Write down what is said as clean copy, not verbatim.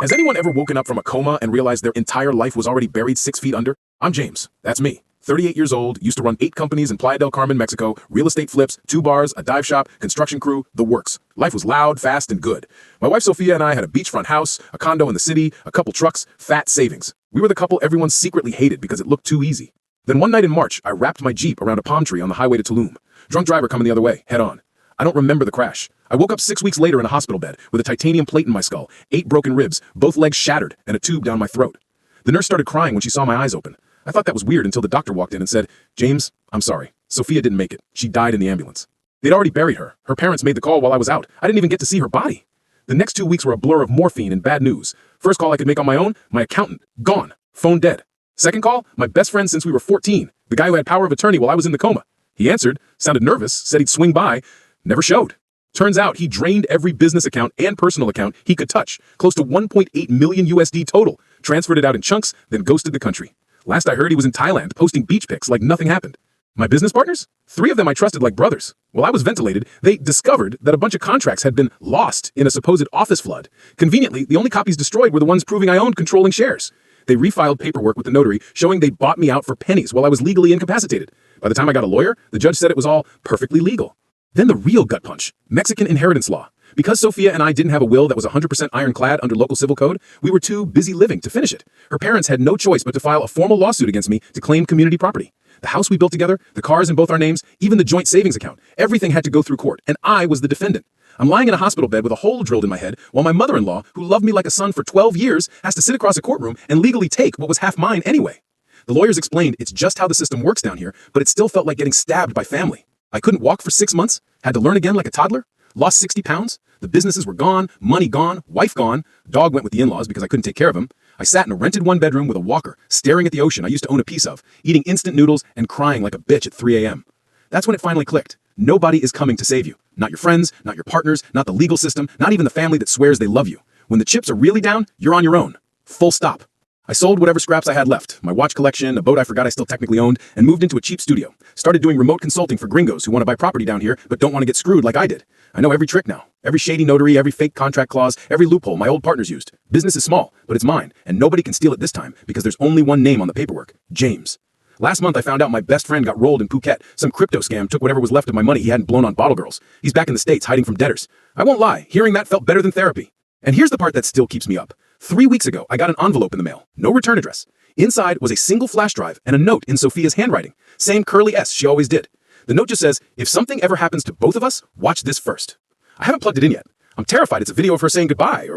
Has anyone ever woken up from a coma and realized their entire life was already buried 6 feet under? I'm James. That's me. 38 years old, used to run 8 companies in Playa del Carmen, Mexico, real estate flips, 2 bars, a dive shop, construction crew, the works. Life was loud, fast, and good. My wife Sophia and I had a beachfront house, a condo in the city, a couple trucks, fat savings. We were the couple everyone secretly hated because it looked too easy. Then one night in March, I wrapped my Jeep around a palm tree on the highway to Tulum. Drunk driver coming the other way, head on. I don't remember the crash. I woke up 6 weeks later in a hospital bed with a titanium plate in my skull, 8 broken ribs, both legs shattered, and a tube down my throat. The nurse started crying when she saw my eyes open. I thought that was weird until the doctor walked in and said, "James, I'm sorry. Sophia didn't make it. She died in the ambulance." They'd already buried her. Her parents made the call while I was out. I didn't even get to see her body. The next 2 weeks were a blur of morphine and bad news. First call I could make on my own, my accountant, gone, phone dead. Second call, my best friend since we were 14, the guy who had power of attorney while I was in the coma. He answered, sounded nervous, said he'd swing by, never showed. Turns out he drained every business account and personal account he could touch, close to 1.8 million USD total, transferred it out in chunks, then ghosted the country. Last I heard he was in Thailand posting beach pics like nothing happened. My business partners? 3 of them I trusted like brothers. While I was ventilated, they discovered that a bunch of contracts had been lost in a supposed office flood. Conveniently, the only copies destroyed were the ones proving I owned controlling shares. They refiled paperwork with the notary showing they bought me out for pennies while I was legally incapacitated. By the time I got a lawyer, the judge said it was all perfectly legal. Then the real gut punch, Mexican inheritance law. Because Sophia and I didn't have a will that was 100% ironclad under local civil code, we were too busy living to finish it. Her parents had no choice but to file a formal lawsuit against me to claim community property. The house we built together, the cars in both our names, even the joint savings account, everything had to go through court, and I was the defendant. I'm lying in a hospital bed with a hole drilled in my head while my mother-in-law, who loved me like a son for 12 years, has to sit across a courtroom and legally take what was half mine anyway. The lawyers explained it's just how the system works down here, but it still felt like getting stabbed by family. I couldn't walk for 6 months, had to learn again like a toddler, lost 60 pounds, the businesses were gone, money gone, wife gone, dog went with the in-laws because I couldn't take care of him. I sat in a rented 1-bedroom with a walker, staring at the ocean I used to own a piece of, eating instant noodles and crying like a bitch at 3 a.m. That's when it finally clicked. Nobody is coming to save you. Not your friends, not your partners, not the legal system, not even the family that swears they love you. When the chips are really down, you're on your own. Full stop. I sold whatever scraps I had left, my watch collection, a boat I forgot I still technically owned, and moved into a cheap studio. Started doing remote consulting for gringos who want to buy property down here but don't want to get screwed like I did. I know every trick now. Every shady notary, every fake contract clause, every loophole my old partners used. Business is small, but it's mine, and nobody can steal it this time because there's only one name on the paperwork, James. Last month I found out my best friend got rolled in Phuket. Some crypto scam took whatever was left of my money he hadn't blown on bottle girls. He's back in the States hiding from debtors. I won't lie, hearing that felt better than therapy. And here's the part that still keeps me up. 3 weeks ago, I got an envelope in the mail. No return address. Inside was a single flash drive and a note in Sophia's handwriting. Same curly S she always did. The note just says, if something ever happens to both of us, watch this first. I haven't plugged it in yet. I'm terrified it's a video of her saying goodbye or